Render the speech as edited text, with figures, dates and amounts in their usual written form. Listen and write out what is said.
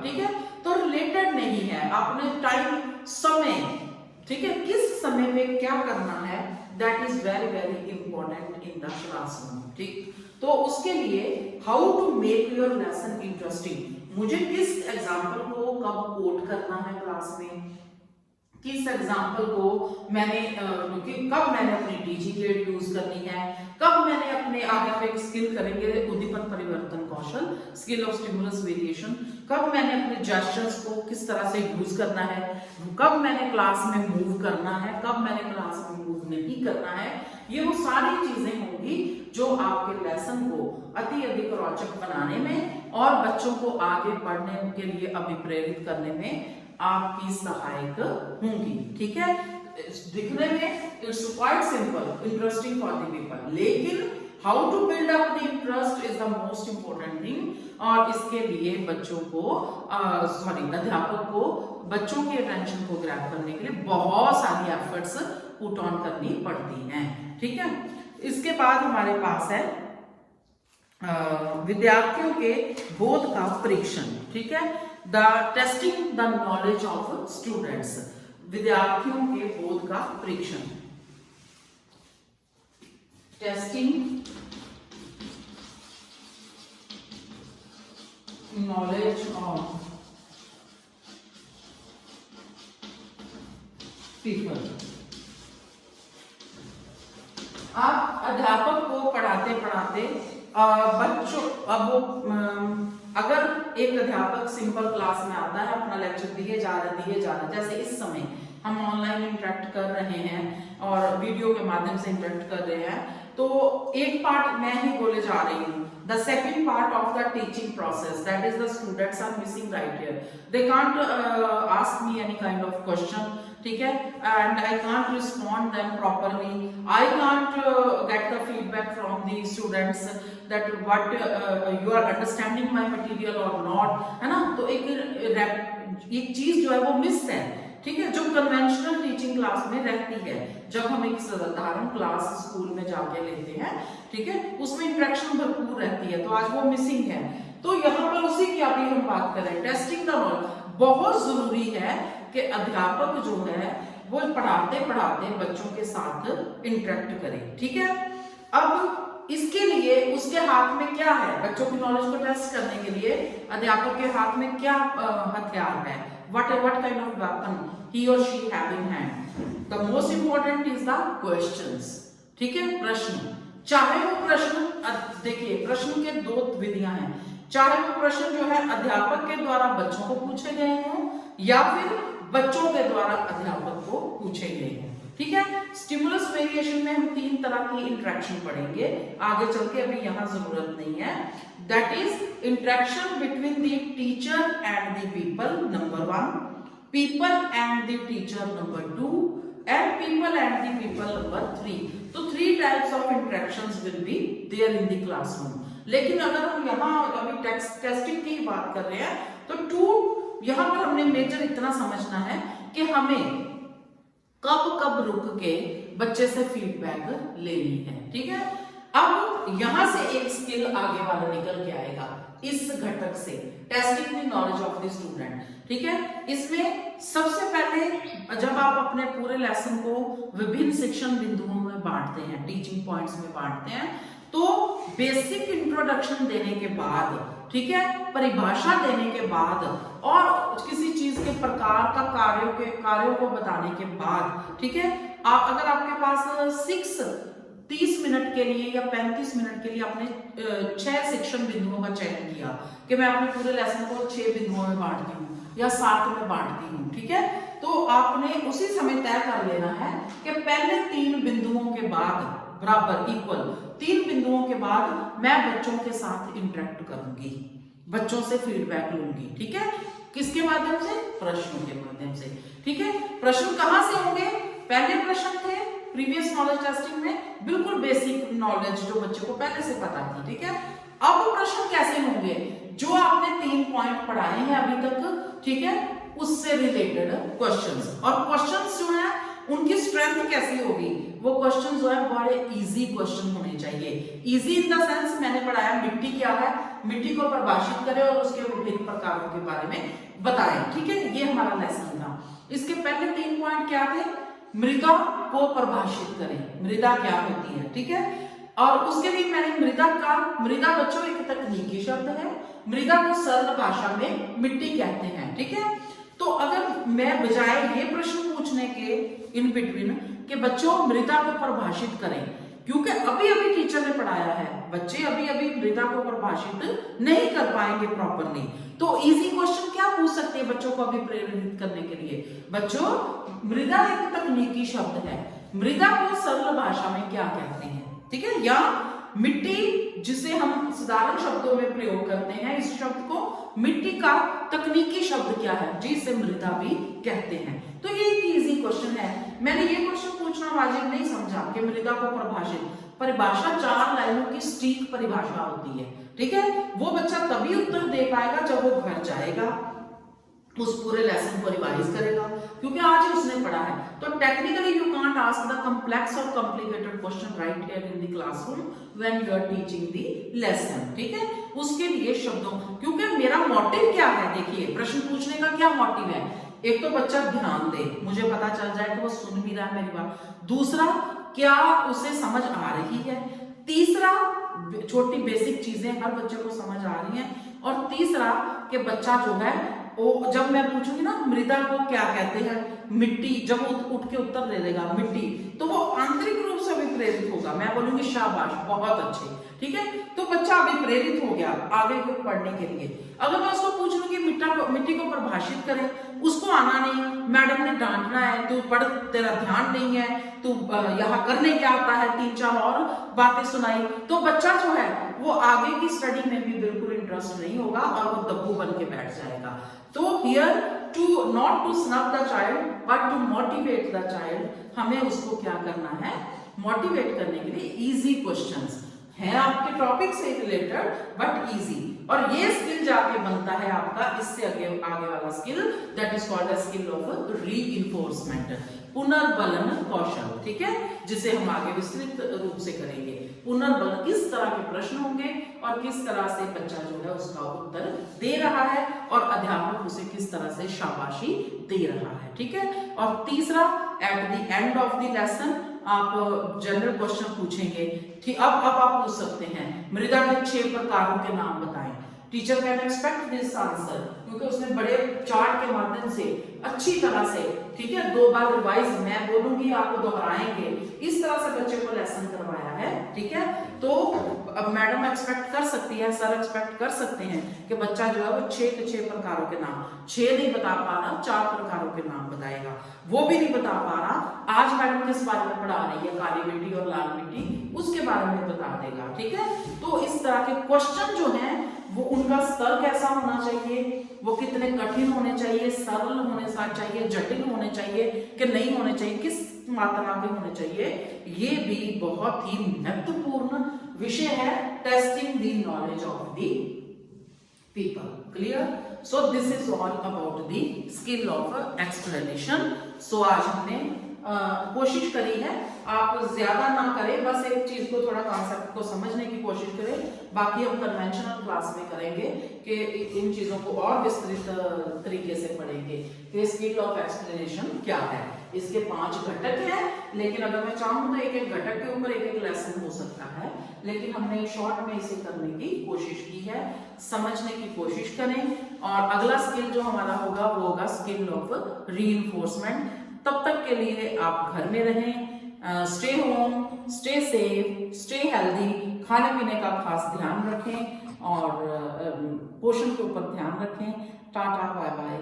ठीक है, तो रिलेटेड नहीं है, आपने टाइम समय, ठीक है, किस समय में क्या करना है, that is very very important in the classroom. ठीक, तो उसके लिए how to make your lesson interesting, मुझे किस एग्जाम्पल को कब कोट करना है क्लास में, किस एग्जाम्पल को मैंने कब मैंने अपनी टीचिंग एड यूज करनी है, कब मैंने अपने आगे पे एक स्किल करेंगे उद्दीपन परिवर्तन कौशल, स्किल ऑफ स्टिमुलस वेरिएशन, कब मैंने अपने जेस्चर्स को किस तरह से यूज करना है, कब मैंने क्लास में मूव करना है, कब मैंने क्लास में मूव नहीं करना है, ये वो सारी चीजें होंगी जो आपके लेसन को अति अधिक रोचक बनाने में और बच्चों को आगे पढ़ने के लिए अभिप्रेरित करने में आपकी सहायक होंगी। ठीक है, दिखने में it's quite simple, interesting for the people, लेकिन how to build up the interest is the most important thing. और इसके लिए बच्चों को अध्यापक को बच्चों की अटेंशन को ग्रैब करने के लिए बहुत सारी एफर्ट्स पुट ऑन करनी पड़ती हैं। ठीक है, इसके बाद हमारे पास है विद्यार्थियों के बोध का परीक्षण। ठीक है, the testing the knowledge of students, विद्यार्थियों के बोध का परीक्षण, टेस्टिंग नॉलेज ऑफ पीपल। आप अध्यापक को पढ़ाते पढ़ाते बच्चों, अब वो अगर एक अध्यापक सिंपल क्लास में आता है, अपना लेक्चर दिए जा रहे जैसे इस समय हम ऑनलाइन इंटरेक्ट कर रहे हैं और वीडियो के माध्यम से इंटरेक्ट कर रहे हैं, तो एक पार्ट मैं ही बोले जा रही हूँ, the second part of the teaching process, that is the students are missing right here, they can't ask me any kind of question, ठीक है, and I can't respond them properly, I can't get the feedback from the students that what you are understanding my material or not, है ना, तो एक चीज जो है वो मिस है। ठीक है, जो कन्वेंशनल टीचिंग क्लास में रहती है, जब हम एक साधारण क्लास स्कूल में जाके लेते हैं, ठीक है, उसमें इंटरेक्शन भरपूर रहती है, तो आज वो मिसिंग है। तो यहाँ पर उसी की अभी हम बात करें, टेस्टिंग द नॉलेज। बहुत जरूरी है कि अध्यापक जो है वो पढ़ाते पढ़ाते बच्चों के साथ इंटरेक्ट करे। ठीक है, अब इसके लिए उसके हाथ में क्या है, बच्चों की नॉलेज को टेस्ट करने के लिए अध्यापक के हाथ में क्या हथियार है, what kind of weapon he or she have in hand. The most important is the questions. ठीक है, प्रश्न, चाहे वो प्रश्न, देखिए प्रश्न के दो विधियां हैं, चाहे वो प्रश्न जो है अध्यापक के द्वारा बच्चों को पूछे गए हों या फिर बच्चों के द्वारा अध्यापक को पूछे गए हों। ठीक है, स्टिमुलस वेरिएशन में हम 3 तरह की इंटरेक्शन पढ़ेंगे आगे चल के, अभी यहाँ जरूरत नहीं है। That is interaction between the teacher and the people, number 1, people and the teacher, number 2, and people and the people, number 3। तो 3 types of interactions will be there in the classroom. लेकिन अगर हम यहाँ अभी टेस्टिंग की बात कर रहे हैं, तो यहाँ पर हमने मेजर इतना समझना है कि हमें कब कब रुक के बच्चे से फीडबैक लेनी है। ठीक है, अब यहां से एक स्किल आगे वाला निकल के आएगा इस घटक से, testing the knowledge of the student. ठीक है, इसमें सबसे पहले जब आप अपने पूरे लेसन को विभिन्न शिक्षण बिंदुओं में बांटते हैं, टीचिंग पॉइंट्स में बांटते हैं, तो बेसिक इंट्रोडक्शन देने के बाद, ठीक है, परिभाषा देने के बाद और किसी चीज के प्रकार का कार्यों को बताने के बाद, ठीक है, अगर आपके पास 30 मिनट के लिए या 35 मिनट के लिए आपने 6 शिक्षण बिंदुओं का चयन किया कि मैं अपने पूरे लेसन को 6 बिंदुओं में बांटती हूँ या 7 में बांटती हूँ, ठीक है, तो आपने उसी समय तय कर लेना है कि पहले 3 बिंदुओं के बाद बराबर इक्वल 3 बिंदुओं के बाद मैं बच्चों के साथ इंटरेक्ट करूंगी, बच्चों से फीडबैक लूंगी। ठीक है, किसके माध्यम से, प्रश्नों के माध्यम से। ठीक है, प्रश्न कहां से होंगे, पहले प्रश्न थे प्रीवियस नॉलेज टेस्टिंग में, बिल्कुल बेसिक नॉलेज जो बच्चे को पहले से पता थी। ठीक है, अब प्रश्न कैसे होंगे, जो आपने 3 पॉइंट पढ़ाए हैं अभी तक, ठीक है, उससे रिलेटेड क्वेश्चंस, और क्वेश्चंस जो है उनकी स्ट्रेंथ कैसी होगी, वो क्वेश्चन जो है बड़े इजी क्वेश्चन होने चाहिए। इजी इन द सेंस मैंने पढ़ाया मिट्टी क्या है, मिट्टी को परिभाषित करें और उसके विभिन्न प्रकारों के बारे में बताएं। ठीक है, ये हमारा लेसन था। इसके पहले 3 पॉइंट क्या थे? मृदा को परिभाषित करें, मृदा क्या होती है। ठीक है, और उसके लिए मैंने मृदा बच्चों एक तकनीकी शब्द है, मृदा को सरल भाषा में मिट्टी कहते हैं। ठीक है, तो अगर मैं बजाय ये प्रश्न पूछने के इन बिटवीन कि बच्चों मृदा को परिभाषित करें, क्योंकि अभी अभी टीचर ने पढ़ाया है, बच्चे अभी अभी मृदा को परिभाषित नहीं कर पाएंगे प्रॉपरली, तो इजी क्वेश्चन क्या पूछ सकते हैं बच्चों को अभी प्रेरित करने के लिए? बच्चों, मृदा एक तकनीकी शब्द है, मृदा को सरल भाषा में क्या कहते हैं? ठीक है, या मिट्टी जिसे हम साधारण शब्दों में प्रयोग करते हैं, इस शब्द को मिट्टी का तकनीकी शब्द क्या है जिसे मृदा भी कहते हैं। तो ये एक इजी क्वेश्चन है। मैंने ये क्वेश्चन पूछना वाजिब नहीं समझा कि मृदा को परिभाषा 4 लाइनों की सटीक परिभाषा होती है। ठीक है, वो बच्चा तभी उत्तर दे पाएगा जब वो घर जाएगा, उस पूरे लेसन को रिवाइज करेगा, क्योंकि आज ही उसने पढ़ा है। तो technically you can't ask the complex और complicated question right here in the classroom when you are teaching the lesson. ठीक है, उसके लिए शब्दों, क्योंकि मेरा मोटिव क्या है, देखिए प्रश्न पूछने का क्या मोटिव है? एक तो बच्चा ध्यान दे, मुझे पता चल जाए कि वो सुन भी रहा है मेरी बात। दूसरा, क्या उसे समझ आ रही है। तीसरा, छोटी बेसिक चीजें हर बच्चे को समझ आ रही हैं। और तीसरा कि बच्चा जो है वो, जब मैं पूछूंगी ना मृदा को क्या कहते हैं, मिट्टी, जब वो उठ के उत्तर दे देगा मिट्टी, तो वो आंतरिक रूप से भी प्रेरित होगा। मैं बोलूंगी शाबाश, बहुत अच्छे। ठीक है, तो बच्चा अभी प्रेरित हो गया आगे को पढ़ने के लिए। अगर मैं उसको पूछ लूंगी मिट्टी को परिभाषित करें, उसको आना नहीं, मैडम ने डांटना है, तू पढ़, तेरा ध्यान नहीं है, तू यहाँ करने क्या आता है, 3-4 और बातें सुनाई, तो बच्चा जो है वो आगे की स्टडी में भी बिल्कुल इंटरेस्ट नहीं होगा और वो दब्बू बन के बैठ जाएगा। तो here to not to snub the child but to motivate the child, हमें उसको क्या करना है, मोटिवेट करने के लिए इजी क्वेश्चंस है आपके टॉपिक से रिलेटेड बट इजी। और ये स्किल जाके बनता है आपका इससे आगे वाला skill, that is called the skill of reinforcement, पुनर्बलन कौशल। ठीक है, जिसे हम आगे विस्तृत रूप से करेंगे। पुनर्बलन, किस तरह के प्रश्न होंगे और किस तरह से बच्चा जो है उसका उत्तर दे रहा है और अध्यापक उसे किस तरह से शाबाशी दे रहा है। ठीक है, और तीसरा, at the end of the lesson आप जनरल क्वेश्चन पूछेंगे। ठीक, अब आप पूछ सकते हैं मृदा के 6 प्रकारों के नाम बताएं। Teacher can expect this answer, क्योंकि उसने बड़े चार्ट के माध्यम से अच्छी तरह से, ठीक है, 2 बार रिवाइज मैं बोलूंगी, आप दोहराएंगे, इस तरह से बच्चे को लेसन करवाया है। ठीक है, तो अब मैडम एक्सपेक्ट कर सकती है, सर एक्सपेक्ट कर सकते हैं कि बच्चा जो है वो 6 के 6 प्रकारों के नाम, 6 नहीं बता पा रहा, 4 प्रकारों के नाम बताएगा। वो भी नहीं बता पा रहा, आज मैडम किस बारे में पढ़ा रही है, काली मिट्टी और लाल मिट्टी, उसके बारे में बता देगा। ठीक है, तो इस तरह के क्वेश्चन जो हैं वो उनका स्तर कैसा होना चाहिए, वो कितने कठिन होने चाहिए, सरल होने चाहिए, जटिल होने चाहिए कि नहीं होने चाहिए, किस मात्रा के होने चाहिए, ये भी बहुत ही महत्वपूर्ण विषय है, testing the knowledge of the people. Clear? So this is all about the skill of explanation. So आज हमने कोशिश करी है, आप ज्यादा ना करें, बस एक चीज को, थोड़ा कॉन्सेप्ट को समझने की कोशिश करें। बाकी हम कन्वेंशनल क्लास में करेंगे कि इन चीजों को और विस्तृत तरीके से पढ़ेंगे कि स्किल ऑफ एक्सप्लेनेशन क्या है। इसके 5 घटक हैं, लेकिन अगर मैं चाहूँ तो एक एक घटक के ऊपर एक एक लेसन हो सकता है, लेकिन हमने शॉर्ट में इसे करने की कोशिश की है। समझने की कोशिश करें, और अगला स्किल जो हमारा होगा वो होगा स्किल ऑफ रीइंफोर्समेंट। तब तक के लिए आप घर में रहें, stay home, stay safe, stay healthy, खाने पीने का खास ध्यान रखें और पोषण के ऊपर ध्यान रखें। Tata, bye bye.